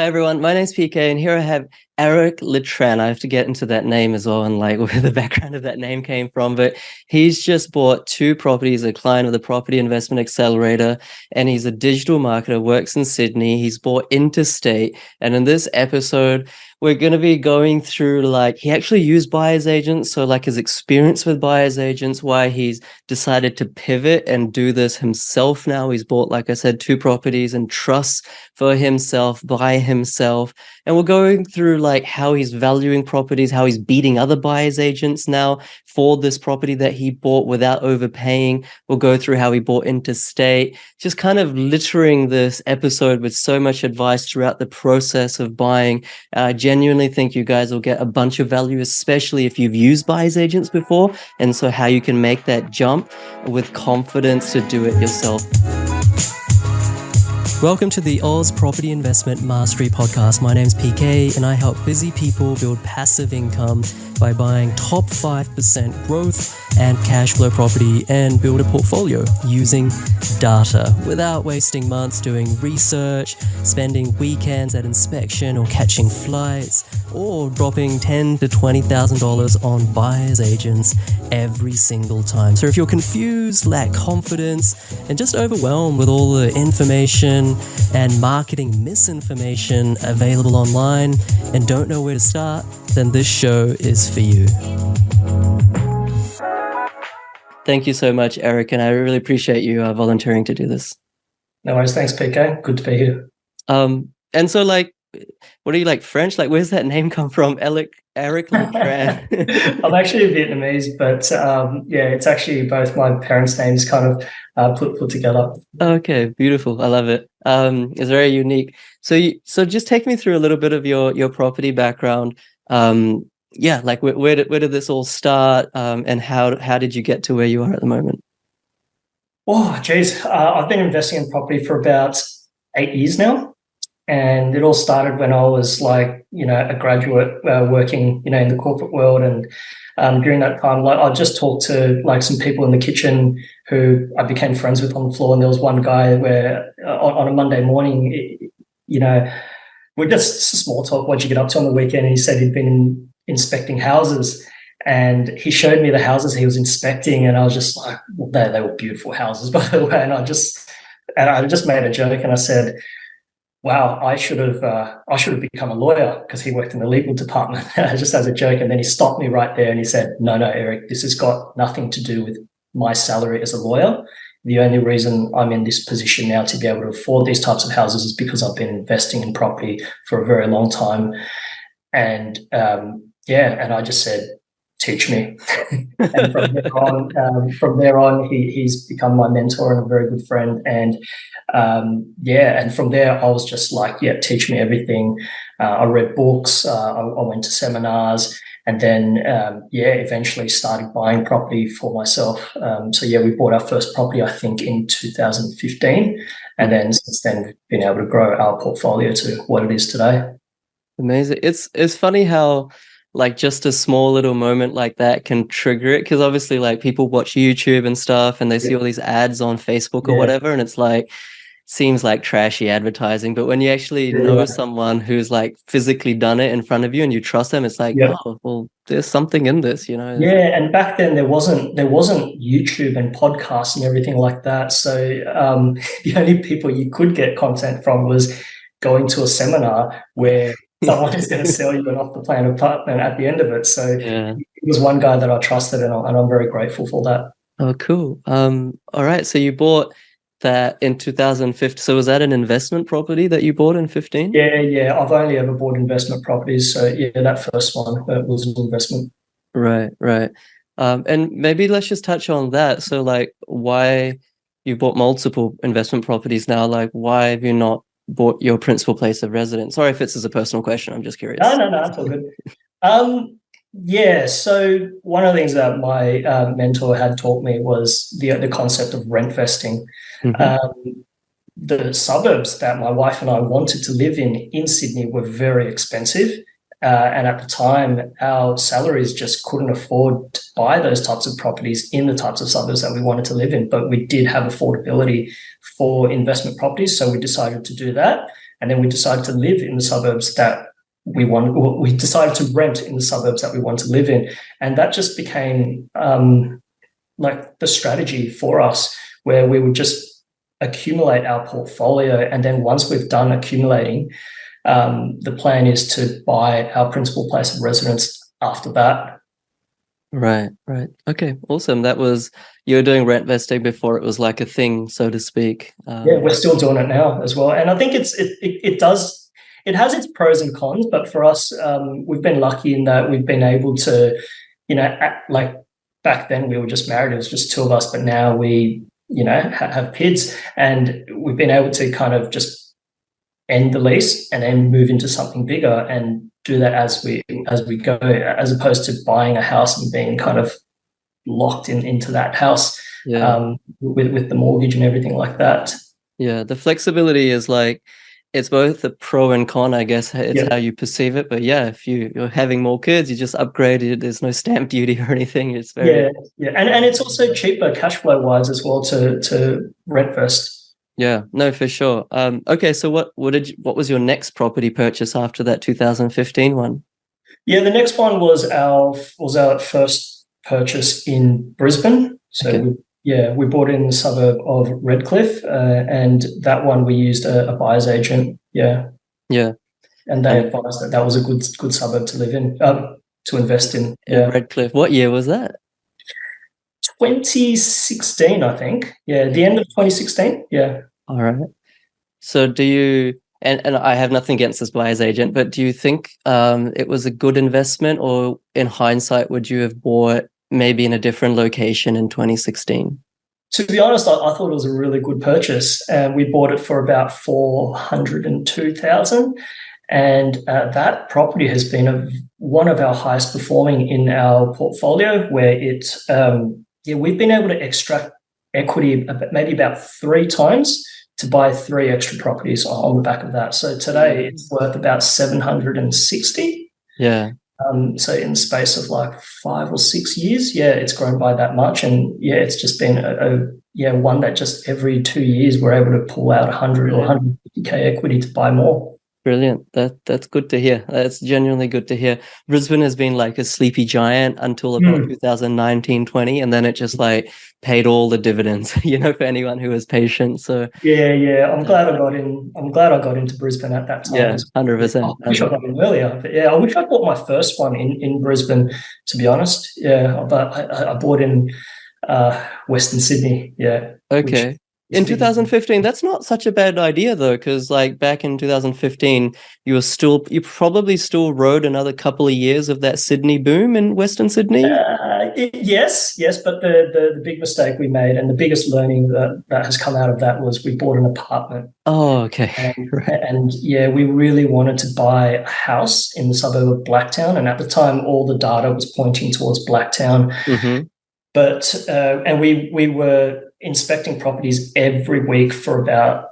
Hi everyone, my name's PK, and here I have Eric Le Tran. I have to get into that name as well and like where the background of that name came from. But he's just bought two properties, a client of the Property Investment Accelerator, and he's a digital marketer, works in Sydney. He's bought Interstate. And in this episode, we're going to be going through like he actually used buyer's agents. So like his experience with buyer's agents, why he's decided to pivot and do this himself now. He's bought, like I said, two properties and trusts for himself, by himself. And we're going through like how he's valuing properties, how he's beating other buyer's agents now for this property that he bought without overpaying. We'll go through how he bought interstate, just kind of littering this episode with so much advice throughout the process of buying. I genuinely think you guys will get a bunch of value, especially if you've used buyer's agents before. And so how you can make that jump with confidence to do it yourself. Welcome to the Oz Property Investment Mastery Podcast. My name's PK and I help busy people build passive income by buying top 5% growth and cash flow property and build a portfolio using data without wasting months doing research, spending weekends at inspection or catching flights, or dropping $10,000 to $20,000 on buyer's agents every single time. So if you're confused, lack confidence, and just overwhelmed with all the information and marketing misinformation available online and don't know where to start, then this show is for you. Thank you so much, Eric, and I really appreciate you volunteering to do this. No worries. Thanks, PK. Good to be here. And so, like, what are you, like, French? Like, where's that name come from? Eric Le Tran. I'm actually Vietnamese, but yeah, it's actually both my parents' names kind of put together. Okay, beautiful. I love it. It's very unique. So just take me through a little bit of your property background. Yeah, like where did this all start? And how did you get to where you are at the moment? Oh, geez. I've been investing in property for about 8 years now. And it all started when I was like, a graduate working, in the corporate world. And during that time, like I just talked to like some people in the kitchen who I became friends with on the floor. And there was one guy where on a Monday morning, we're just small talk. What'd you get up to on the weekend? And he said he'd been inspecting houses. And he showed me the houses he was inspecting. And I was just like, well, they were beautiful houses, by the way. And I just made a joke and I said, wow, I should have become a lawyer because he worked in the legal department, just as a joke. And then he stopped me right there and he said, no, Eric, this has got nothing to do with my salary as a lawyer. The only reason I'm in this position now to be able to afford these types of houses is because I've been investing in property for a very long time. And and I just said, teach me. And from there on, he's become my mentor and a very good friend. And and from there, I was just like, yeah, teach me everything. I read books, I went to seminars, and then, eventually started buying property for myself. We bought our first property, I think, in 2015. And then since then, we've been able to grow our portfolio to what it is today. Amazing. It's funny how like just a small little moment like that can trigger it, because obviously like people watch YouTube and stuff and they see all these ads on Facebook or whatever, and it's like seems like trashy advertising. But when you actually know someone who's like physically done it in front of you and you trust them, it's like, oh, well, there's something in this, Yeah, and back then there wasn't YouTube and podcasts and everything like that. So the only people you could get content from was going to a seminar where someone is going to sell you an off-the-plan apartment at the end of it. So It was one guy that I trusted, and I'm very grateful for that. Oh, cool. All right. So you bought that in 2015. So was that an investment property that you bought in 15? Yeah. I've only ever bought investment properties. So yeah, that first one was an investment. Right. And maybe let's just touch on that. So like why you bought multiple investment properties now, like why have you not bought your principal place of residence? Sorry if this is a personal question. I'm just curious. No, it's all good. So one of the things that my mentor had taught me was the concept of rentvesting. Mm-hmm. The suburbs that my wife and I wanted to live in Sydney were very expensive. And at the time, our salaries just couldn't afford to buy those types of properties in the types of suburbs that we wanted to live in. But we did have affordability for investment properties, so we decided to do that. and then we decided to live in the suburbs that we want. We decided to rent in the suburbs that we want to live in, and that just became like the strategy for us, where we would just accumulate our portfolio, and then once we've done accumulating, the plan is to buy our principal place of residence after that. Right. Okay, awesome. You were doing rentvesting before it was like a thing, so to speak. Yeah, we're still doing it now as well, and I think it has its pros and cons. But for us, we've been lucky in that we've been able to, like back then we were just married; it was just two of us. But now we, have kids, and we've been able to kind of just end the lease and then move into something bigger and do that as we go, as opposed to buying a house and being kind of locked into that house, with the mortgage and everything like that. Yeah, the flexibility is like, it's both a pro and con, I guess. It's how you perceive it. But yeah, if you're having more kids, you just upgrade it. There's no stamp duty or anything. It's very and it's also cheaper cash flow wise as well to rentvest. Yeah, no, for sure. Okay, so what was your next property purchase after that 2015 one? Yeah, the next one was our first purchase in Brisbane. So we bought it in the suburb of Redcliffe, and that one we used a buyer's agent. Yeah, and they advised that was a good suburb to live in, to invest in. Yeah, Redcliffe. What year was that? 2016, I think. Yeah, the end of 2016. Yeah. All right. So do you, and I have nothing against this buyer's agent, but do you think it was a good investment, or in hindsight, would you have bought maybe in a different location in 2016? To be honest, I thought it was a really good purchase. We bought it for about $402,000. And that property has been one of our highest performing in our portfolio, where we've been able to extract equity maybe about 3 times to buy 3 extra properties on the back of that. So today it's worth about 760. Yeah. So in the space of like 5 or 6 years, it's grown by that much. And it's just been one that just every 2 years we're able to pull out 100 or 150K equity to buy more. Brilliant. That's good to hear. That's genuinely good to hear. Brisbane has been like a sleepy giant until about 2019-20, and then it just like paid all the dividends, for anyone who was patient. So I'm glad I got in. I'm glad I got into Brisbane at that time. Yeah, 100%. I wish I got in earlier, but I wish I bought my first one in Brisbane, to be honest. Yeah, but I bought in Western Sydney. Yeah. Okay. In 2015, that's not such a bad idea though, because like back in 2015, you probably still rode another couple of years of that Sydney boom in Western Sydney. Yes, but the big mistake we made, and the biggest learning that has come out of that, was we bought an apartment. Oh, okay. And we really wanted to buy a house in the suburb of Blacktown, and at the time, all the data was pointing towards Blacktown. Mm-hmm. But and we were inspecting properties every week for about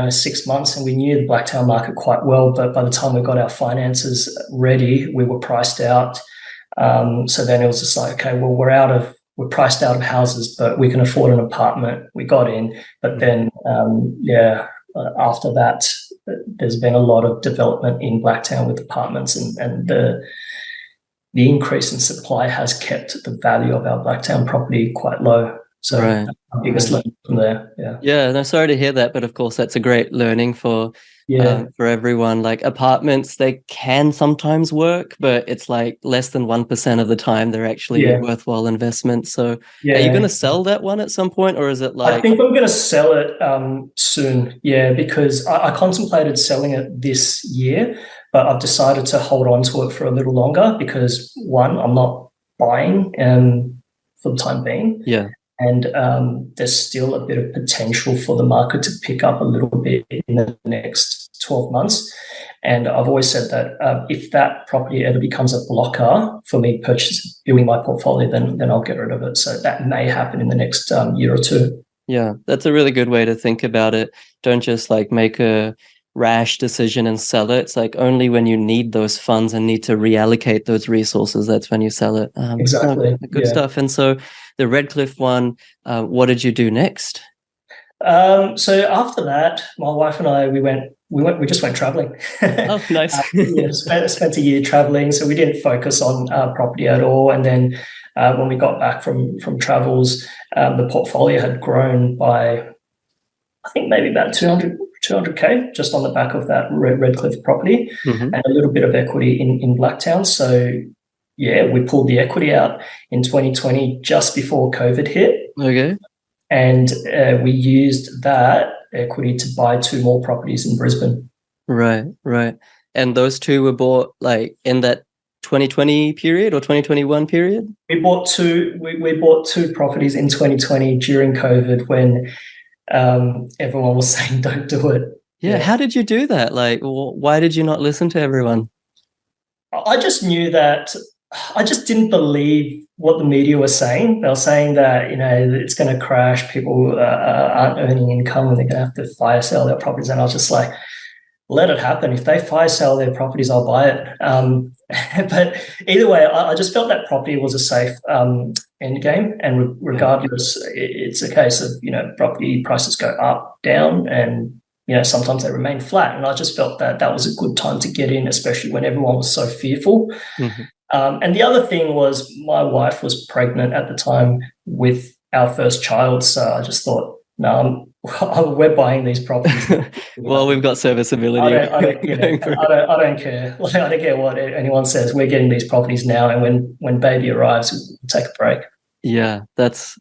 6 months, and we knew the Blacktown market quite well. But by the time we got our finances ready, we were priced out. So then it was just like, okay, well, we're priced out of houses, but we can afford an apartment. We got in, but then after that, there's been a lot of development in Blacktown with apartments, and the increase in supply has kept the value of our Blacktown property quite low. So right. Our biggest learning from there. Yeah, no, sorry to hear that, but of course that's a great learning for everyone. Like apartments, they can sometimes work, but it's like less than 1% of the time they're actually a worthwhile investment. So are you going to sell that one at some point, or is it like... I think I'm going to sell it soon, because I contemplated selling it this year, but I've decided to hold on to it for a little longer because, one, I'm not buying for the time being. Yeah. And there's still a bit of potential for the market to pick up a little bit in the next 12 months. And I've always said that if that property ever becomes a blocker for me building my portfolio, then I'll get rid of it. So that may happen in the next year or two. Yeah, that's a really good way to think about it. Don't just like make a rash decision and sell it. It's like only when you need those funds and need to reallocate those resources, that's when you sell it. Exactly. Good stuff. And so the Redcliffe one, what did you do next? So after that, my wife and I, we just went traveling. Oh, nice. Yeah, spent a year traveling, so we didn't focus on property at all. And then when we got back from travels, the portfolio had grown by, I think, maybe about 200K just on the back of that Redcliffe property, Mhm. and a little bit of equity in Blacktown. So yeah, we pulled the equity out in 2020 just before COVID hit, Okay. and we used that equity to buy two more properties in Brisbane. Right, right. And those two were bought like in that 2020 period or 2021 period? We bought two properties in 2020 during COVID when everyone was saying don't do it. Yeah, Yeah, how did you do that? Like, why did you not listen to everyone? I just knew that. I just didn't believe what the media was saying. They were saying that it's going to crash. People aren't earning income, and they're going to have to fire sale their properties. And I was just like, let it happen. If they fire sale their properties, I'll buy it. But either way, I just felt that property was a safe end game. And regardless, it's a case of, property prices go up, down, and, sometimes they remain flat. And I just felt that that was a good time to get in, especially when everyone was so fearful. Mhm. And the other thing was my wife was pregnant at the time with our first child. So I just thought, no, we're buying these properties. Well, we've got serviceability I don't, going for it. I don't care. Like, I don't care what anyone says. We're getting these properties now, and when baby arrives, we'll take a break. Yeah, that's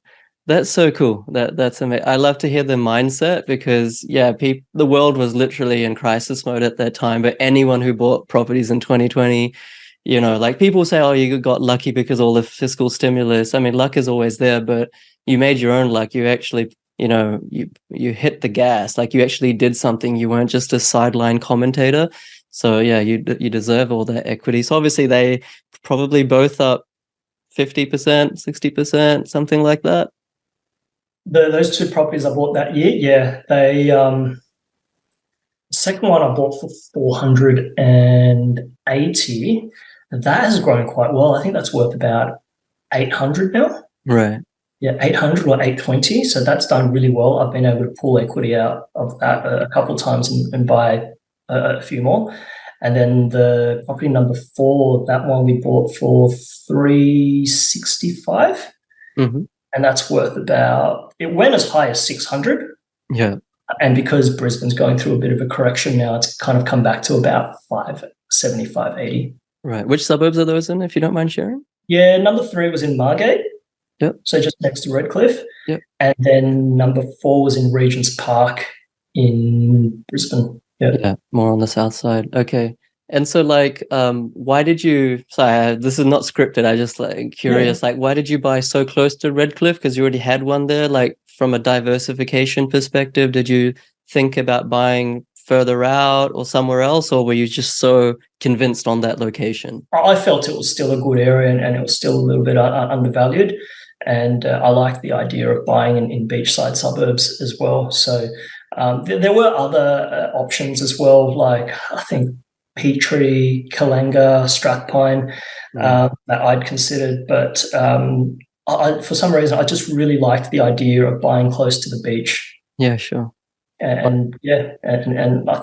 so cool. That's amazing. I love to hear the mindset because yeah, the world was literally in crisis mode at that time. But anyone who bought properties in 2020, like people say, oh, you got lucky because all the fiscal stimulus. I mean, luck is always there, but you made your own luck. You actually, you hit the gas. Like you actually did something. You weren't just a sideline commentator. So yeah, you deserve all that equity. So obviously they probably both up 50%, 60%, something like that. Those two properties I bought that year, yeah, the second one I bought for 480. That has grown quite well. I think that's worth about 800 now. Right. Yeah, 800 or 820. So that's done really well. I've been able to pull equity out of that a couple of times and buy a few more. And then the property number 4, that one we bought for 365. Mm-hmm. And that's worth it went as high as 600. Yeah. And because Brisbane's going through a bit of a correction now, it's kind of come back to about 570, 580. Right. Which suburbs are those in, if you don't mind sharing? Yeah, number 3 was in Margate. Yep. So just next to Redcliffe. Yep. And then number 4 was in Regent's Park in Brisbane. Yep. Yeah, more on the south side. Okay. And so why did you, sorry, this is not scripted. I just curious, why did you buy so close to Redcliffe? Because you already had one there, from a diversification perspective, did you think about buying further out or somewhere else, or were you just so convinced on that location? I felt it was still a good area and it was still a little bit undervalued. And I liked the idea of buying in beachside suburbs as well. So there were other options as well, like I think Petrie, Kalanga, Strathpine, that I'd considered. But for some reason, I just really liked the idea of buying close to the beach. Yeah, sure. And I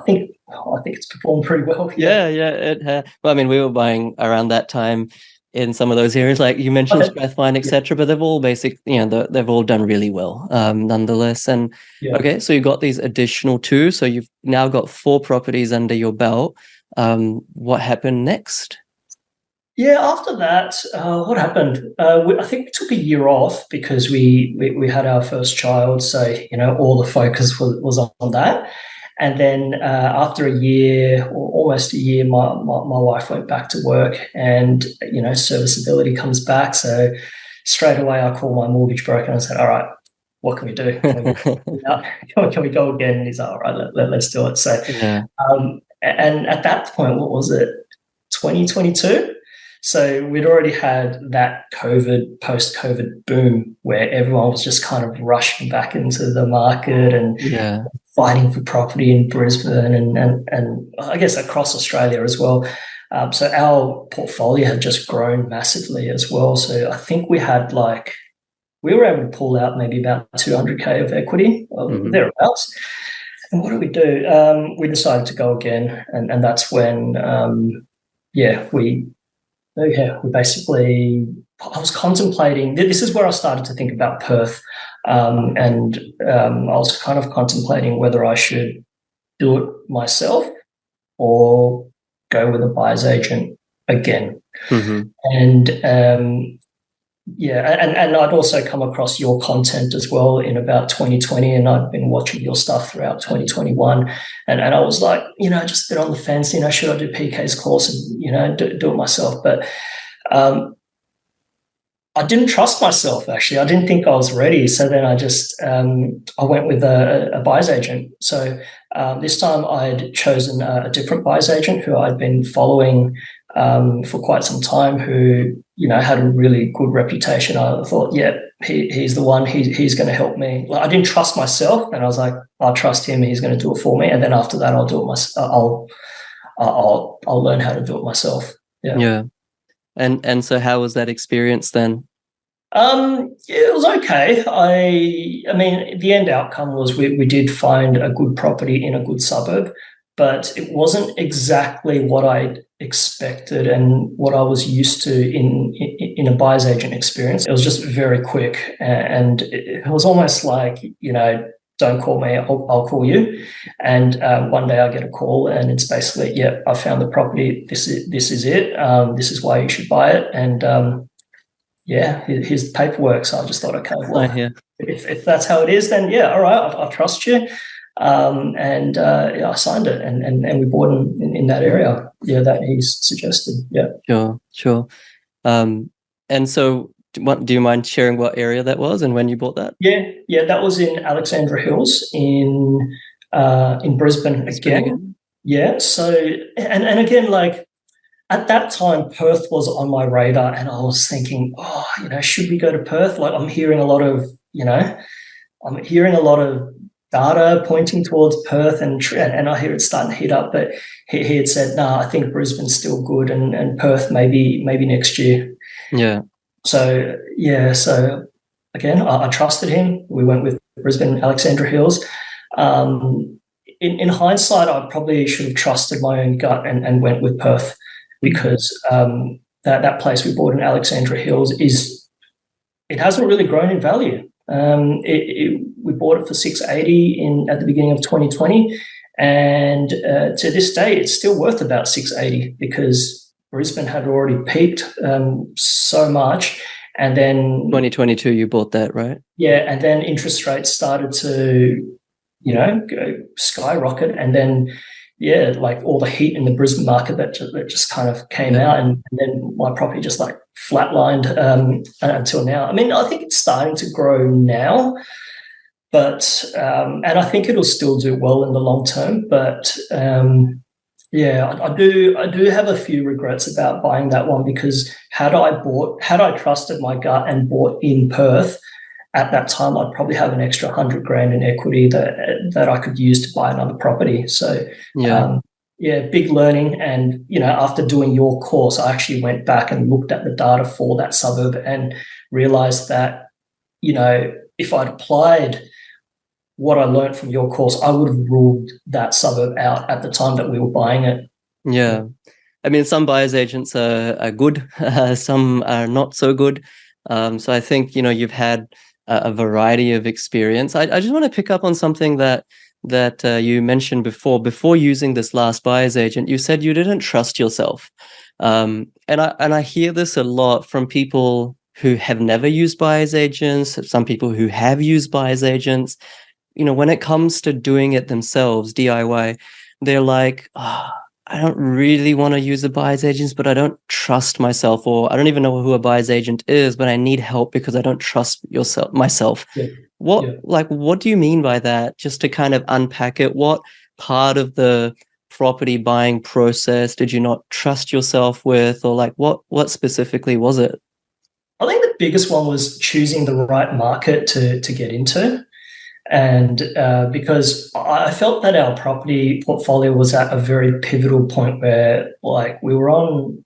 think it's performed pretty well. Yeah, it had. Well, I mean, we were buying around that time in some of those areas, like you mentioned, Strathpine, etc. But they've all they've all done really well, nonetheless. And okay, so you got these additional 2, so you've now got 4 properties under your belt. What happened next? Yeah, after that, what happened? I think we took a year off because we had our first child, so all the focus was on that. And then after a year or almost a year, my wife went back to work, and serviceability comes back. So straight away, I called my mortgage broker and I said, "All right, what can we do? Can we go again?" And he's like, "All right, let's do it." So, and at that point, what was it? 2022. So we'd already had that post-COVID boom where everyone was just kind of rushing back into the market and fighting for property in Brisbane and I guess across Australia as well. So our portfolio had just grown massively as well. So I think we had we were able to pull out maybe about 200K of equity, thereabouts. And what did we do? We decided to go again, and that's when, we basically, I was contemplating. This is where I started to think about Perth, and I was kind of contemplating whether I should do it myself or go with a buyer's agent again. And and I'd also come across your content as well in about 2020, and I'd been watching your stuff throughout 2021, and I was like, just a bit on the fence, should I do PK's course and, do it myself? But I didn't trust myself, actually. I didn't think I was ready. So then I just, I went with a buyer's agent. So this time I'd chosen a different buyer's agent who I'd been following for quite some time, who, had a really good reputation. I thought, he's the one, he's going to help me. Like, I didn't trust myself, and I was like, I'll trust him, he's going to do it for me. And then after that, I'll do it myself. I'll learn how to do it myself. Yeah. And so how was that experience then? It was okay. I mean, the end outcome was we did find a good property in a good suburb, but it wasn't exactly what I'd expected and what I was used to in a buyer's agent experience. It was just very quick, and it was almost like, don't call me, I'll call you. And one day I get a call, and it's basically, I found the property. This is it. This is why you should buy it. And here's the paperwork. So I just thought, okay, well, if that's how it is, then all right, I trust you. I signed it, and we bought in that area, that he's suggested. Sure. And so, do you mind sharing what area that was and when you bought that? Yeah, that was in Alexandra Hills in Brisbane again. Yeah. So and again, like, at that time, Perth was on my radar, and I was thinking, should we go to Perth? Like, I'm hearing a lot of data pointing towards Perth, and I hear it's starting to heat up. But he had said, no, I think Brisbane's still good, and Perth maybe next year. Yeah. So again, I trusted him. We went with Brisbane, Alexandra Hills. In hindsight, I probably should have trusted my own gut and went with Perth, because that place we bought in Alexandra Hills it hasn't really grown in value. We bought it for $680 at the beginning of 2020, and to this day, it's still worth about $680, because Brisbane had already peaked so much, and then 2022 you bought that, right? Yeah, and then interest rates started to, go skyrocket, and then like all the heat in the Brisbane market that just kind of came out, and then my property just like flatlined until now. I mean, I think it's starting to grow now, but and I think it'll still do well in the long term. But I do have a few regrets about buying that one, because had I trusted my gut and bought in Perth at that time, I'd probably have an extra $100,000 in equity that I could use to buy another property. So big learning. And after doing your course, I actually went back and looked at the data for that suburb and realized that if I'd applied what I learned from your course, I would have ruled that suburb out at the time that we were buying it. Yeah. I mean, some buyer's agents are good, some are not so good. So I think, you've had a variety of experience. I just want to pick up on something that you mentioned before using this last buyer's agent. You said you didn't trust yourself. And I hear this a lot from people who have never used buyer's agents, some people who have used buyer's agents. When it comes to doing it themselves, DIY, they're like, I don't really want to use a buyer's agent, but I don't trust myself, or I don't even know who a buyer's agent is, but I need help because I don't trust myself. Yeah. What do you mean by that? Just to kind of unpack it, what part of the property buying process did you not trust yourself with, or like what specifically was it? I think the biggest one was choosing the right market to get into. And because I felt that our property portfolio was at a very pivotal point where, like, we were on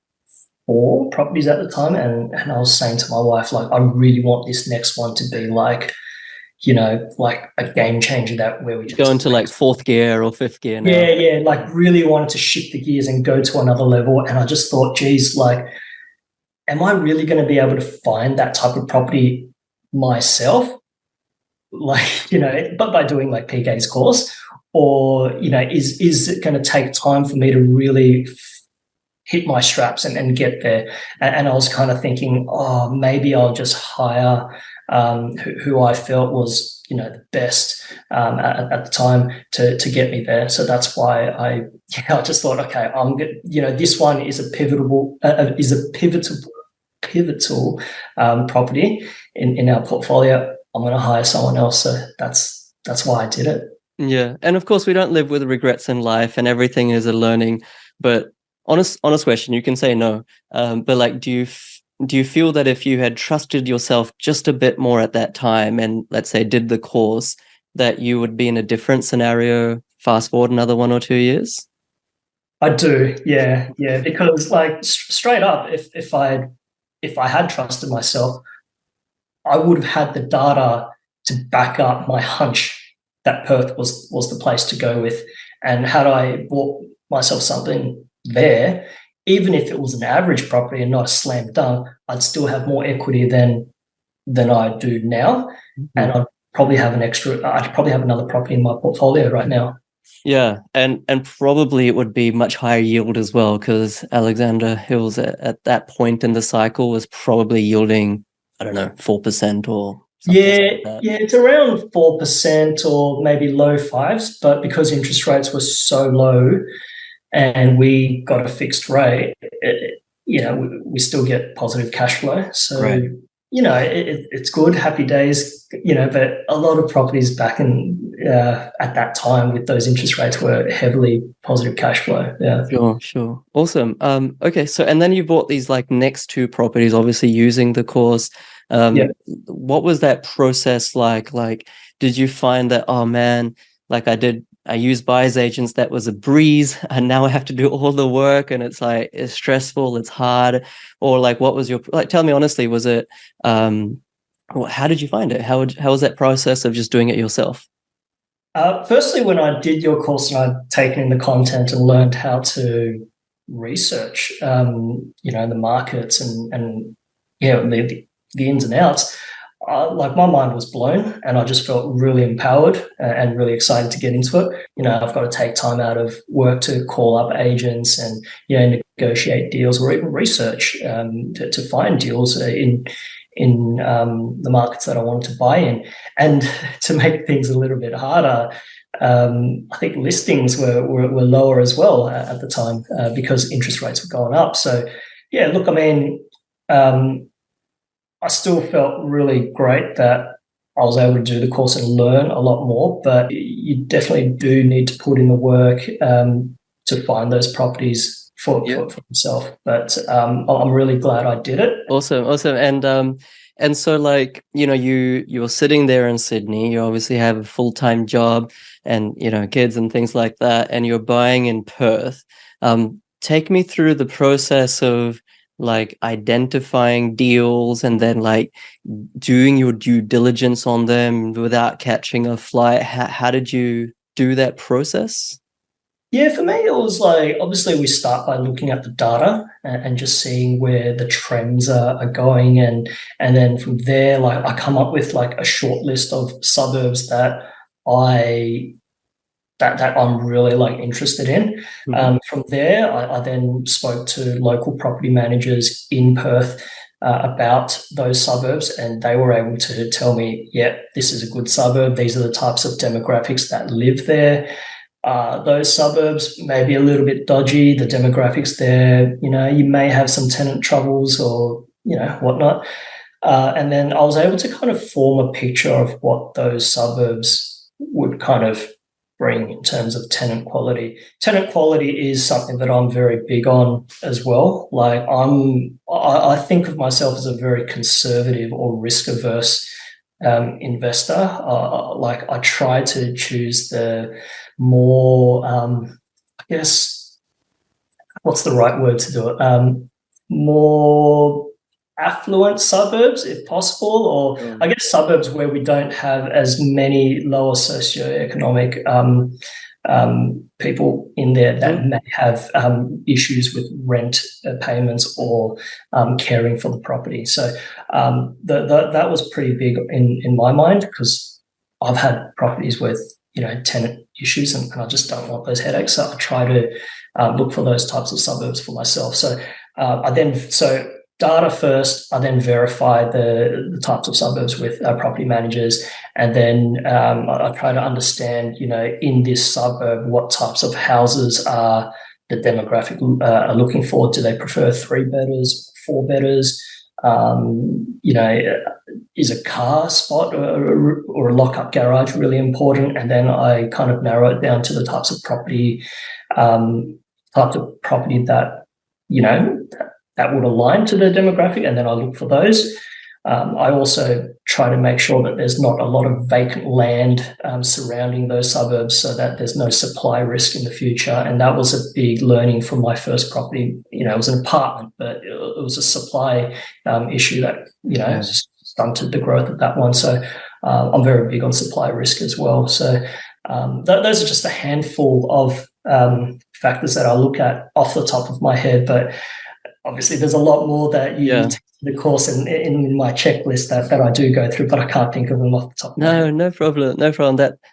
4 properties at the time, and I was saying to my wife, like, I really want this next one to be like, like a game changer, that where we just Go into like fourth gear or fifth gear now. yeah, like really wanted to shift the gears and go to another level. And I just thought, geez, like, am I really going to be able to find that type of property myself? Like, but by doing like PK's course, or, is it going to take time for me to really hit my straps and get there? And I was kind of thinking, oh, maybe I'll just hire who I felt was, the best at the time to get me there. So that's why I just thought, okay, I'm good. This one is a pivotal property in our portfolio. I'm going to hire someone else. So that's why I did it. Yeah, and of course we don't live with regrets in life, and everything is a learning. But honest question, you can say no. But like, do you feel that if you had trusted yourself just a bit more at that time, and let's say did the course, that you would be in a different scenario fast forward another 1 or 2 years? I do, yeah, because like straight up, if I had trusted myself, I would have had the data to back up my hunch that Perth was the place to go with. And had I bought myself something there, even if it was an average property and not a slam dunk, I'd still have more equity than I do now. Mm-hmm. And I'd probably have another property in my portfolio right now. Yeah, and probably it would be much higher yield as well, because Alexander Hills at that point in the cycle was probably yielding, I don't know, 4% or something like that. Yeah, it's around 4% or maybe low fives, but because interest rates were so low and we got a fixed rate, we still get positive cash flow. So, right. It's good, happy days, but a lot of properties back in at that time with those interest rates were heavily positive cash flow. Yeah. Sure. Awesome. Okay. So, and then you bought these like next 2 properties, obviously using the course. What was that process like? Like, did you find that, oh man, like I used buyer's agents, that was a breeze, and now I have to do all the work, and it's like, it's stressful, it's hard? Or like, what was tell me honestly, was it, how did you find it? How was that process of just doing it yourself? Firstly, when I did your course and I'd taken in the content and learned how to research, the markets and the ins and outs, like my mind was blown, and I just felt really empowered and really excited to get into it. I've got to take time out of work to call up agents and negotiate deals, or even research to find deals in the markets that I wanted to buy in. And to make things a little bit harder, I think listings were lower as well at the time because interest rates were going up. So yeah, look, I mean, I still felt really great that I was able to do the course and learn a lot more, but you definitely do need to put in the work to find those properties for yourself. But I'm really glad I did it. Awesome. And so like, you're sitting there in Sydney, you obviously have a full-time job and, kids and things like that, and you're buying in Perth. Take me through the process of like identifying deals and then like doing your due diligence on them without catching a flight. How did you do that process? Yeah, for me, it was like, obviously we start by looking at the data and just seeing where the trends are going. And then from there, like I come up with like a short list of suburbs that I'm really like interested in. Mm-hmm. From there, I then spoke to local property managers in Perth about those suburbs, and they were able to tell me, yeah, this is a good suburb. These are the types of demographics that live there. Those suburbs may be a little bit dodgy, the demographics there, you may have some tenant troubles or, whatnot. And then I was able to kind of form a picture of what those suburbs would kind of bring in terms of tenant quality. Tenant quality is something that I'm very big on as well. Like I think of myself as a very conservative or risk-averse investor. Like I try to choose the more, I guess, what's the right word to do it? more affluent suburbs if possible, or I guess suburbs where we don't have as many lower socioeconomic people in there that may have issues with rent payments or caring for the property. So that was pretty big in my mind, because I've had properties with tenant issues, and I just don't want those headaches. So I try to look for those types of suburbs for myself. So data first, I then verify the types of suburbs with property managers, and then I try to understand, in this suburb, what types of houses are the demographic are looking for. Do they prefer 3-bedders, 4-bedders? Is a car spot or a lock-up garage really important? And then I kind of narrow it down to the types of property that that would align to the demographic, and then I look for those. I also try to make sure that there's not a lot of vacant land surrounding those suburbs, so that there's no supply risk in the future. And that was a big learning from my first property. It was an apartment, but it was a supply issue that stunted the growth of that one. So I'm very big on supply risk as well. So those are just a handful of factors that I look at off the top of my head, but obviously there's a lot more that you take the course in my checklist that I do go through, but I can't think of them off the top of my head. No problem.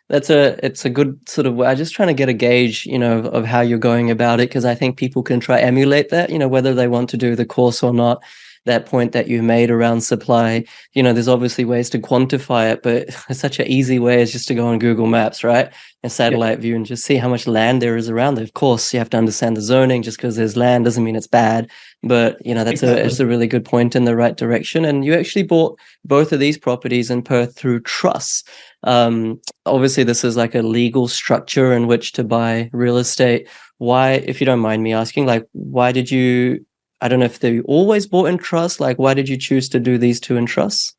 It's a good sort of way. I'm just trying to get a gauge, of how you're going about it, because I think people can try emulate that, whether they want to do the course or not. That point that you made around supply, there's obviously ways to quantify it, but such an easy way is just to go on Google Maps, right? A satellite view, and just see how much land there is around there. Of course, you have to understand the zoning. Just because there's land doesn't mean it's bad, but it's a really good point in the right direction. And you actually bought both of these properties in Perth through trusts. Obviously this is like a legal structure in which to buy real estate. Why, if you don't mind me asking, why did you, I don't know if they always bought in trust, why did you choose to do these two in trusts?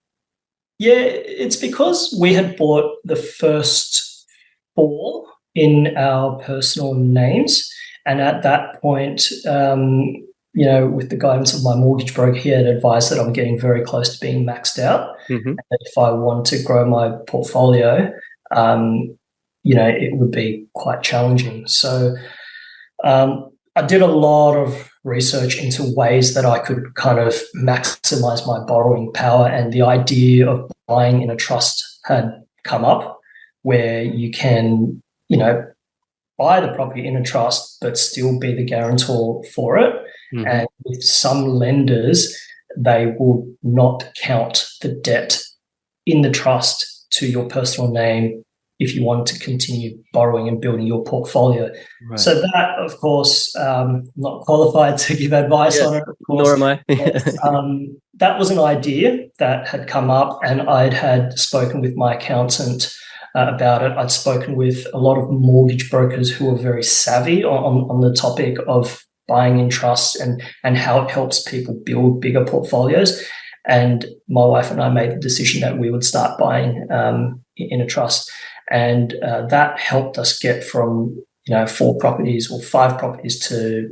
Yeah, it's because we had bought the first 4 in our personal names. And at that point, with the guidance of my mortgage broker, he had advised that I'm getting very close to being maxed out. And if I want to grow my portfolio, it would be quite challenging. So I did a lot of research into ways that I could kind of maximize my borrowing power, and the idea of buying in a trust had come up, where you can, buy the property in a trust but still be the guarantor for it. And with some lenders, they will not count the debt in the trust to your personal name if you want to continue borrowing and building your portfolio. Right. So that, of course, not qualified to give advice on it, of course. Nor am I. That was an idea that had come up, and I'd had spoken with my accountant about it. I'd spoken with a lot of mortgage brokers who are very savvy on the topic of buying in trust and how it helps people build bigger portfolios. And my wife and I made the decision that we would start buying in a trust. And that helped us get from 4 properties or 5 properties to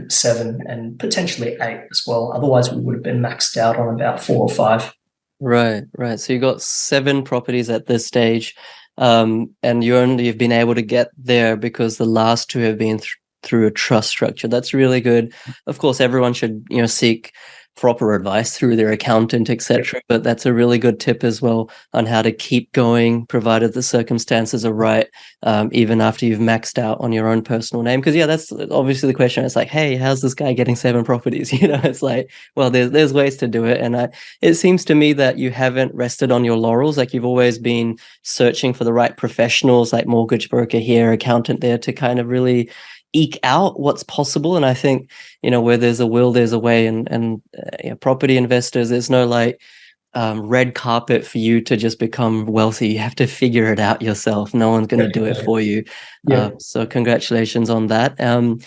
7 and potentially 8 as well. Otherwise, we would have been maxed out on about 4 or 5. Right. So you got 7 properties at this stage, and you've been able to get there because the last 2 have been through a trust structure. That's really good. Of course, everyone should seek proper advice through their accountant, etc. But that's a really good tip as well on how to keep going, provided the circumstances are right, even after you've maxed out on your own personal name. Because that's obviously the question. It's like, hey, how's this guy getting 7 properties? It's like, well, there's ways to do it. And it seems to me that you haven't rested on your laurels. Like, you've always been searching for the right professionals, like mortgage broker here, accountant there, to kind of really eke out what's possible. And I think, where there's a will, there's a way. And property investors, there's no red carpet for you to just become wealthy. You have to figure it out yourself. No one's going to do it for you. So congratulations on that. And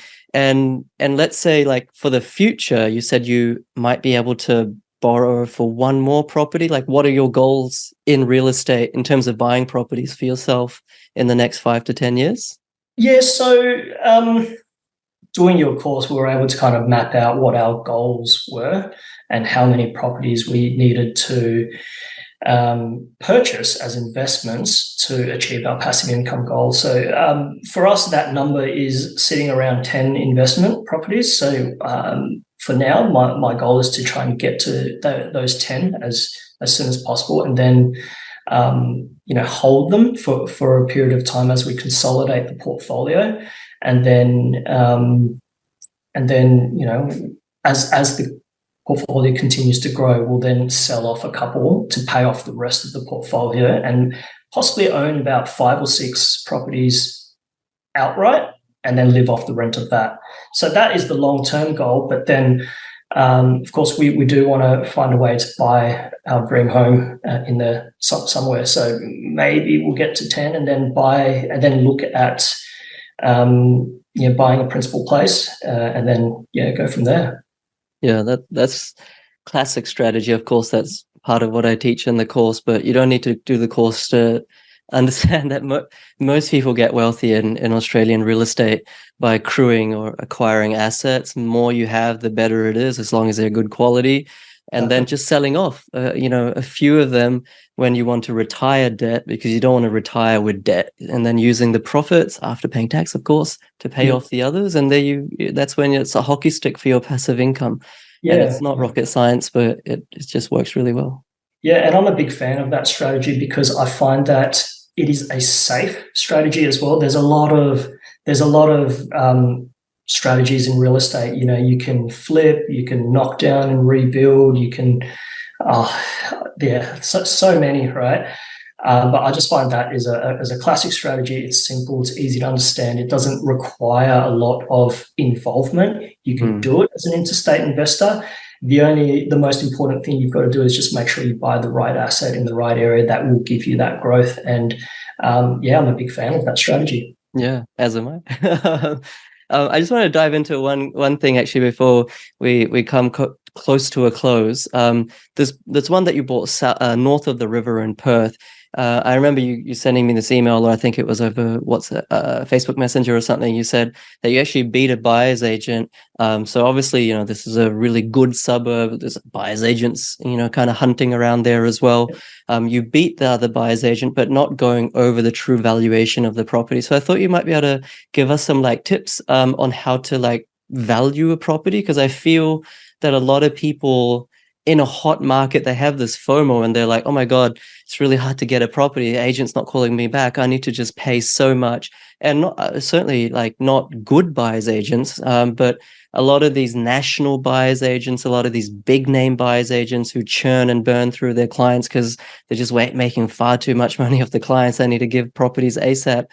let's say, for the future, you said you might be able to borrow for 1 more property. What are your goals in real estate in terms of buying properties for yourself in the next 5 to 10 years? Yeah, so doing your course, we were able to kind of map out what our goals were and how many properties we needed to purchase as investments to achieve our passive income goal. So for us, that number is sitting around 10 investment properties. So for now, my goal is to try and get to those 10 as soon as possible, and then hold them for a period of time as we consolidate the portfolio, and then as the portfolio continues to grow, we'll then sell off a couple to pay off the rest of the portfolio and possibly own about 5 or 6 properties outright and then live off the rent of that. So that is the long-term goal. But then, of course, we do want to find a way to buy our dream home in there somewhere. So maybe we'll get to 10 and then look at buying a principal place and then go from there. Yeah, that's classic strategy. Of course, that's part of what I teach in the course, but you don't need to do the course to understand that most people get wealthy in Australian real estate by accruing or acquiring assets. The more you have, the better it is, as long as they're good quality. And then just selling off, a few of them when you want to retire debt, because you don't want to retire with debt, and then using the profits after paying tax, of course, to pay off the others. And that's when it's a hockey stick for your passive income. Yeah. And it's not rocket science, but it just works really well. Yeah. And I'm a big fan of that strategy because I find that it is a safe strategy as well. There's a lot of strategies in real estate. You can flip, you can knock down and rebuild, you can, so many, right? But I just find that as a classic strategy. It's simple, it's easy to understand. It doesn't require a lot of involvement. You can do it as an interstate investor. The most important thing you've got to do is just make sure you buy the right asset in the right area that will give you that growth. And I'm a big fan of that strategy. Yeah, as am I. I just want to dive into one thing actually before we come close to a close. There's one that you bought north of the river in Perth. I remember you sending me this email, or I think it was over Facebook Messenger or something. You said that you actually beat a buyer's agent. So obviously, this is a really good suburb. There's buyer's agents, kind of hunting around there as well. You beat the other buyer's agent, but not going over the true valuation of the property. So I thought you might be able to give us some tips on how to value a property, because I feel that a lot of people in a hot market, they have this FOMO and they're like, oh my God, it's really hard to get a property. The agent's not calling me back. I need to just pay so much. And certainly not good buyer's agents, but a lot of these national buyer's agents, a lot of these big name buyer's agents who churn and burn through their clients because they're just making far too much money off the clients. They need to give properties ASAP.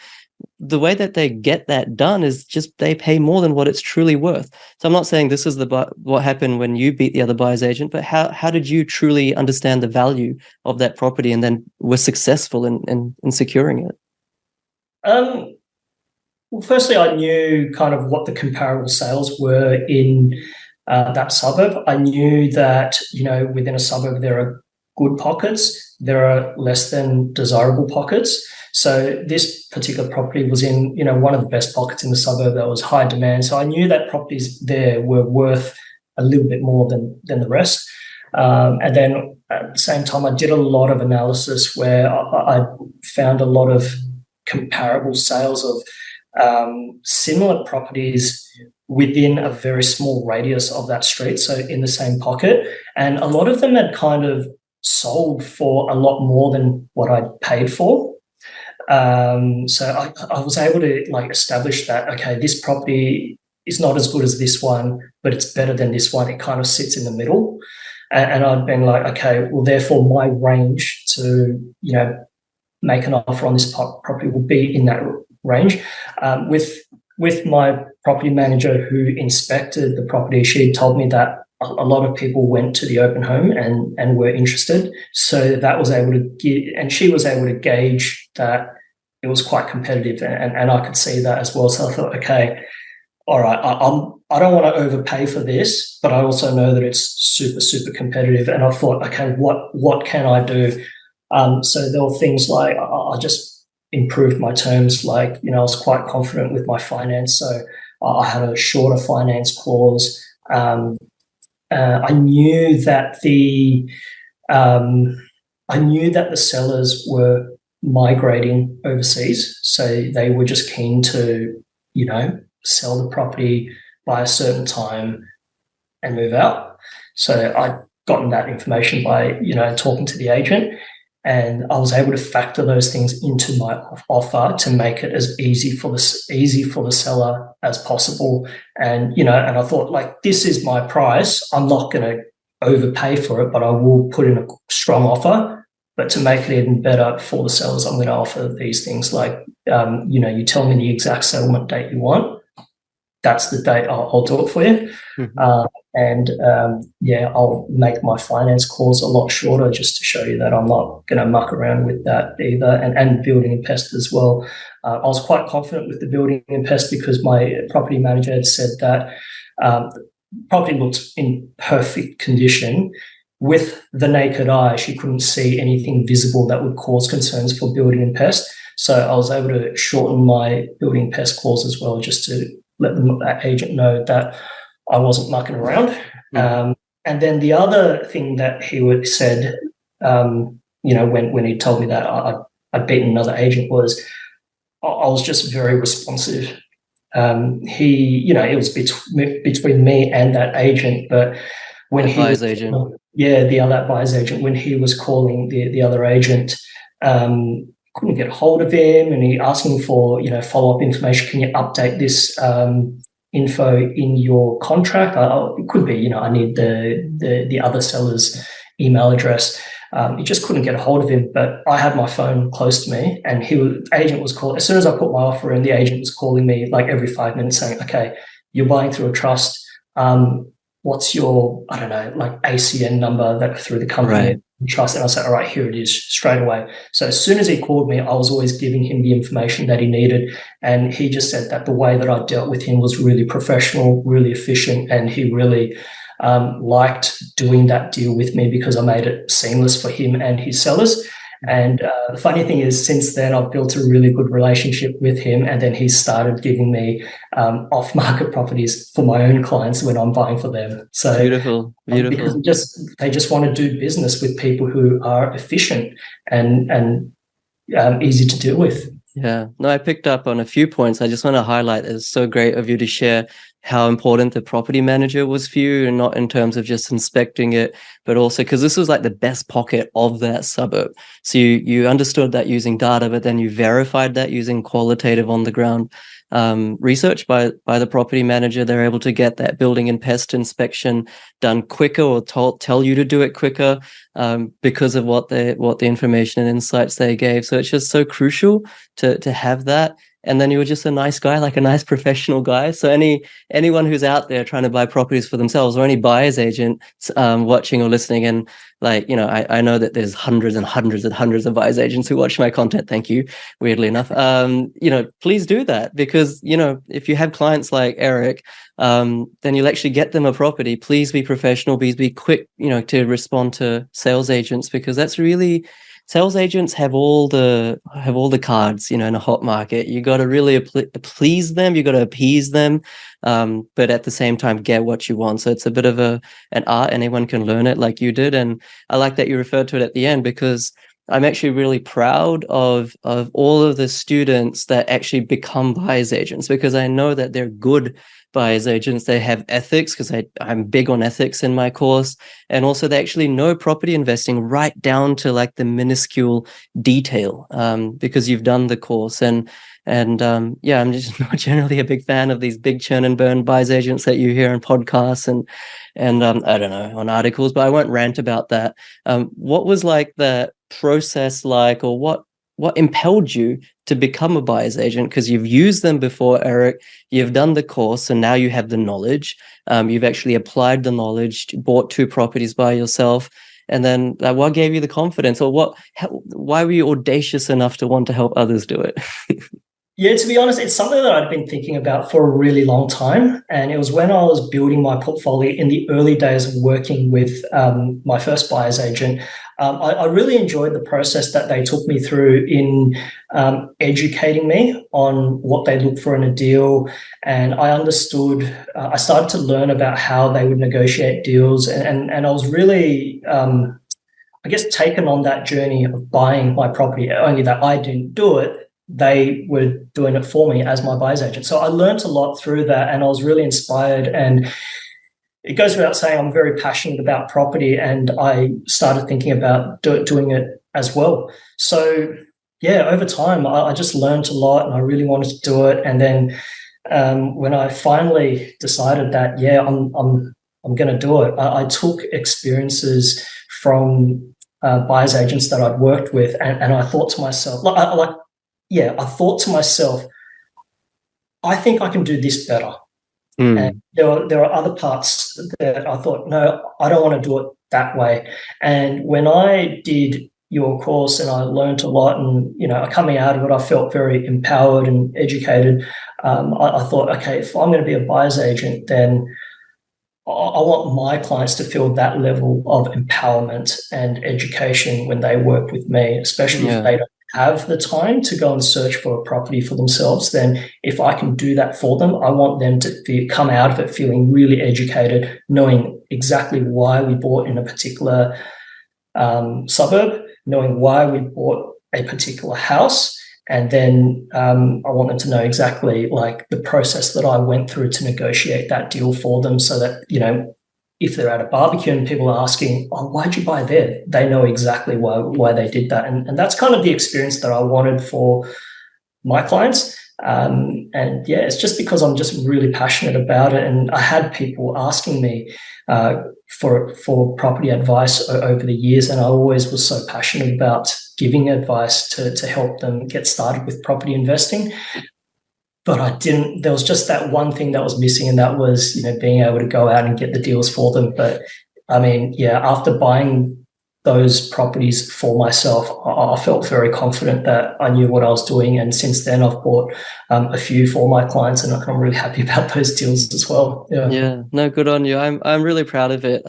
The way that they get that done is just they pay more than what it's truly worth. So I'm not saying this is what happened when you beat the other buyer's agent, but how did you truly understand the value of that property and then were successful in securing it? Well, firstly, I knew kind of what the comparable sales were in that suburb. I knew that, within a suburb, there are good pockets, there are less than desirable pockets. So this particular property was in, one of the best pockets in the suburb that was high demand. So I knew that properties there were worth a little bit more than the rest. And then at the same time, I did a lot of analysis where I found a lot of comparable sales of similar properties within a very small radius of that street, so in the same pocket. And a lot of them had kind of sold for a lot more than what I paid for. So I was able to establish that, okay, this property is not as good as this one, but it's better than this one. It kind of sits in the middle. And I'd been like, okay, well, therefore my range to, make an offer on this property will be in that range. With my property manager who inspected the property, she told me that a lot of people went to the open home and were interested. So that was able to and she was able to gauge that it was quite competitive, and I could see that as well. So I thought, okay, all right, I don't want to overpay for this, but I also know that it's super, super competitive. And I thought, okay, what can I do? So there were things I just improved my terms. I was quite confident with my finance. So I had a shorter finance clause. I knew that the sellers were migrating overseas, so they were just keen to, sell the property by a certain time and move out. So I'd gotten that information by, talking to the agent, and I was able to factor those things into my offer to make it as easy for the seller as possible. And, and I thought, like, this is my price. I'm not going to overpay for it, but I will put in a strong offer. But to make it even better for the sellers, I'm going to offer these things like, you tell me the exact settlement date you want. That's the date. I'll do it for you. I'll make my finance clause a lot shorter just to show you that I'm not going to muck around with that either. And building and pest as well. I was quite confident with the building and pest because my property manager had said that property looked in perfect condition. With the naked eye, she couldn't see anything visible that would cause concerns for building and pest. So I was able to shorten my building and pest clause as well, just to let that agent know that I wasn't mucking around. And then the other thing that he said, when he told me that I'd beaten another agent, was I was just very responsive. It was between me and that agent, but when he was the other buyer's agent, when he was calling the other agent, couldn't get hold of him, and he asking for follow-up information. Can you update this info in your contract? It could be I need the other seller's email address. He just couldn't get a hold of him, but I had my phone close to me, and agent was calling. As soon as I put my offer in, the agent was calling me like every 5 minutes saying, okay, you're buying through a trust. What's your, ACN number that through the company trust? And I said, all right, here it is, straight away. So as soon as he called me, I was always giving him the information that he needed. And he just said that the way that I dealt with him was really professional, really efficient, and he really liked doing that deal with me because I made it seamless for him and his sellers. And the funny thing is, since then, I've built a really good relationship with him, and then he started giving me off-market properties for my own clients when I'm buying for them. So beautiful. Because they just want to do business with people who are efficient and easy to deal with. Yeah, no, I picked up on a few points. I just want to highlight it's so great of you to share how important the property manager was for you, and not in terms of just inspecting it, but also because this was like the best pocket of that suburb. So you understood that using data, but then you verified that using qualitative on the ground research by the property manager. They're able to get that building and pest inspection done quicker, or tell you to do it quicker because of what the information and insights they gave. So it's just so crucial to have that. And then you were just a nice guy, like a nice professional guy. So anyone who's out there trying to buy properties for themselves, or any buyer's agent watching or listening, and I know that there's hundreds and hundreds and hundreds of buyer's agents who watch my content. Thank you. Weirdly enough, please do that, because if you have clients like Eric, then you'll actually get them a property. Please be professional. Please be quick, to respond to sales agents, because that's really. Sales agents have all the cards, in a hot market. You got to really please them. You got to appease them, but at the same time get what you want. So it's a bit of an art. Anyone can learn it, like you did. And I like that you referred to it at the end, because I'm actually really proud of all of the students that actually become buyer's agents, because I know that they're good buyer's agents. They have ethics, because I'm big on ethics in my course, and also they actually know property investing right down to like the minuscule detail, because you've done the course. And I'm just not generally a big fan of these big churn and burn buyer's agents that you hear on podcasts and I don't know, on articles, but I won't rant about that. What was like the process like, or what impelled you to become a buyer's agent? Because you've used them before, Eric, you've done the course, and now you have the knowledge. You've actually applied the knowledge, bought 2 properties by yourself. And then what gave you the confidence, or why were you audacious enough to want to help others do it? Yeah, to be honest, it's something that I'd been thinking about for a really long time. And it was when I was building my portfolio in the early days of working with my first buyer's agent. I really enjoyed the process that they took me through in educating me on what they look for in a deal. And I understood, I started to learn about how they would negotiate deals. And I was really, I guess, taken on that journey of buying my property, only that I didn't do it. They were doing it for me as my buyer's agent. So I learned a lot through that, and I was really inspired. And it goes without saying, I'm very passionate about property, and I started thinking about doing it as well. So yeah, over time, I just learned a lot, and I really wanted to do it. And then when I finally decided that, yeah, I'm going to do it, I took experiences from buyer's agents that I'd worked with, and I thought to myself, I thought to myself, I think I can do this better. And there are other parts that I thought, no, I don't want to do it that way. And when I did your course and I learned a lot, and coming out of it, I felt very empowered and educated. I thought, okay, if I'm going to be a buyer's agent, then I want my clients to feel that level of empowerment and education when they work with me, especially if they don't have the time to go and search for a property for themselves. Then if I can do that for them, I want them to come out of it feeling really educated, knowing exactly why we bought in a particular suburb, knowing why we bought a particular house. And then I want them to know exactly like the process that I went through to negotiate that deal for them, so that, if they're at a barbecue and people are asking, oh, why'd you buy there? They know exactly why they did that. And that's kind of the experience that I wanted for my clients. And yeah, it's just because I'm just really passionate about it. And I had people asking me for property advice over the years. And I always was so passionate about giving advice to help them get started with property investing. But I didn't, there was just that one thing that was missing, and that was, being able to go out and get the deals for them. But I mean, yeah, after buying those properties for myself, I felt very confident that I knew what I was doing. And since then, I've bought a few for my clients, and I'm really happy about those deals as well. Yeah, no, good on you. I'm really proud of it.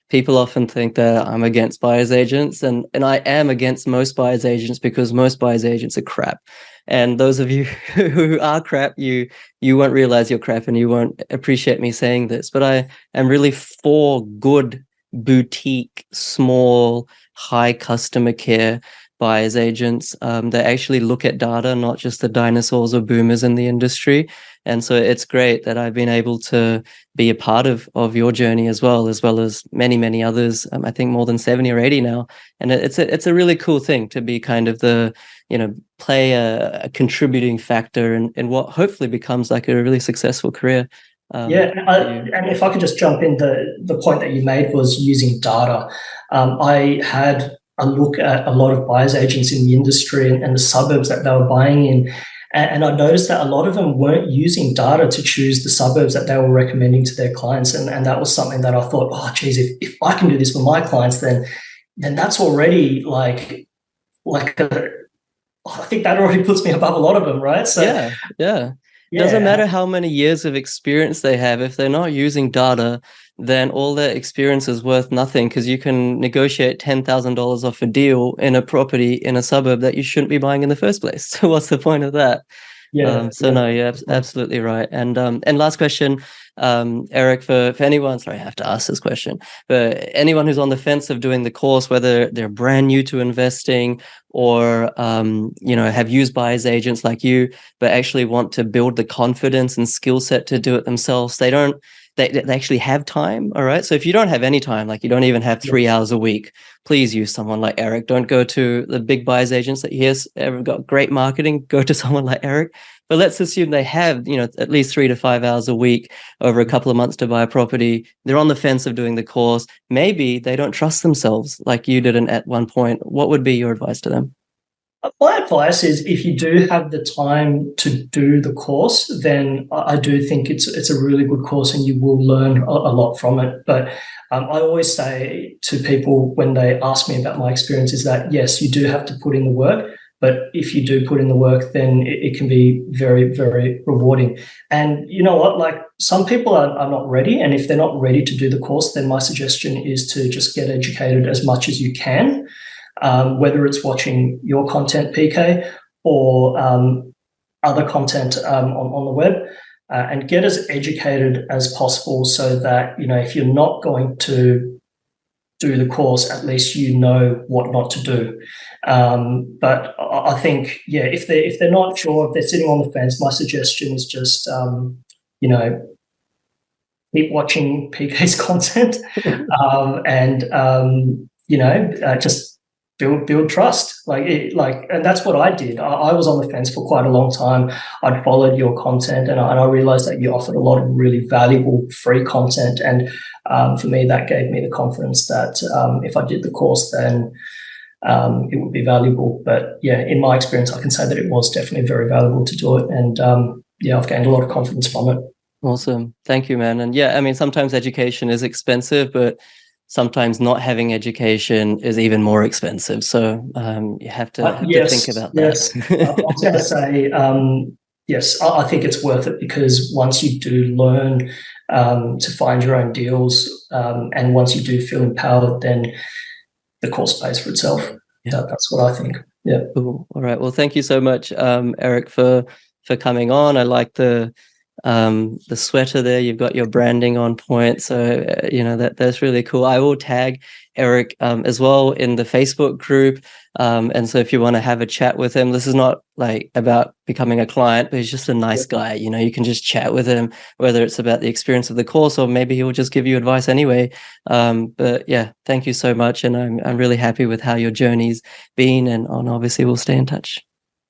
People often think that I'm against buyer's agents, and I am against most buyer's agents, because most buyer's agents are crap. And those of you who are crap, you won't realize you're crap, and you won't appreciate me saying this. But I am really for good boutique, small, high customer care buyer's agents that actually look at data, not just the dinosaurs or boomers in the industry. And so it's great that I've been able to be a part of your journey as well as many, many others. I think more than 70 or 80 now. And it's a really cool thing to be kind of the, play a contributing factor in what hopefully becomes like a really successful career. And if I could just jump in, the point that you made was using data. I had a look at a lot of buyer's agents in the industry and the suburbs that they were buying in. And I noticed that a lot of them weren't using data to choose the suburbs that they were recommending to their clients. And that was something that I thought, oh, geez, if I can do this for my clients, then that's already I think that already puts me above a lot of them, right? So yeah. Doesn't matter how many years of experience they have. If they're not using data, then all their experience is worth nothing, because you can negotiate $10,000 off a deal in a property in a suburb that you shouldn't be buying in the first place. So what's the point of that? No, you're absolutely right. And last question, Eric, for anyone, sorry, I have to ask this question, but anyone who's on the fence of doing the course, whether they're brand new to investing or, have used buyer's agents like you, but actually want to build the confidence and skill set to do it themselves, they actually have time. All right. So if you don't have any time, like you don't even have 3 hours a week, please use someone like Eric. Don't go to the big buyer's agents that have got great marketing. Go to someone like Eric. But let's assume they have, at least 3 to 5 hours a week over a couple of months to buy a property. They're on the fence of doing the course. Maybe they don't trust themselves like you didn't at one point. What would be your advice to them? My advice is, if you do have the time to do the course, then I do think it's a really good course, and you will learn a lot from it. But I always say to people when they ask me about my experience is that, yes, you do have to put in the work, But if you do put in the work, then it can be very, very rewarding. And you know what, like some people are not ready. And if they're not ready to do the course, then my suggestion is to just get educated as much as you can, whether it's watching your content, PK, or other content on the web, and get as educated as possible so that, you know, if you're not going to do the course, at least you know what not to do. But I think, yeah, if they're not sure, if they're sitting on the fence, my suggestion is just, you know, keep watching PK's content, and you know, just build trust. And that's what I did. I was on the fence for quite a long time. I'd followed your content, and I realized that you offered a lot of really valuable free content. And for me, that gave me the confidence that if I did the course, then it would be valuable. But yeah, in my experience, I can say that it was definitely very valuable to do it. And yeah, I've gained a lot of confidence from it. Awesome. Thank you, man. And yeah, I mean, sometimes education is expensive, but sometimes not having education is even more expensive. So you have to think about that. Yes, I was going to say, yes, I think it's worth it, because once you do learn to find your own deals, and once you do feel empowered, then the course pays for itself. Yeah. That's what I think. Yeah. Cool. All right. Well, thank you so much, Eric, for coming on. I like the sweater there. You've got your branding on point, so you know, that's really cool. I will tag Eric as well in the Facebook group, and so if you want to have a chat with him, this is not like about becoming a client, but he's just a nice guy. You know, you can just chat with him, whether it's about the experience of the course, or maybe he will just give you advice anyway. But yeah, thank you so much, and I'm really happy with how your journey's been, and obviously we'll stay in touch.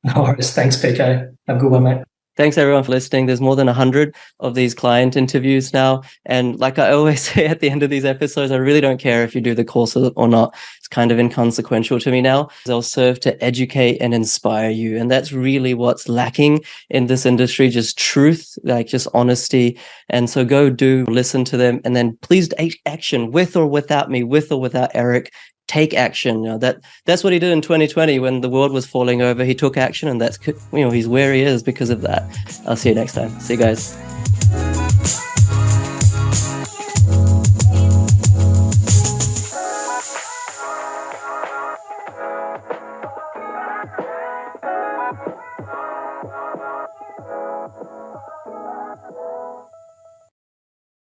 No worries. Thanks, PK. Have a good one, mate. Thanks everyone for listening. There's more than 100 of these client interviews now. And like I always say at the end of these episodes, I really don't care if you do the course or not. It's kind of inconsequential to me now. They'll serve to educate and inspire you. And that's really what's lacking in this industry, just truth, like just honesty. And so go listen to them, and then please take action, with or without me, with or without Eric. Take action. You know, that's what he did in 2020 when the world was falling over. He took action, and that's, you know, he's where he is because of that. I'll see you next time. See you guys.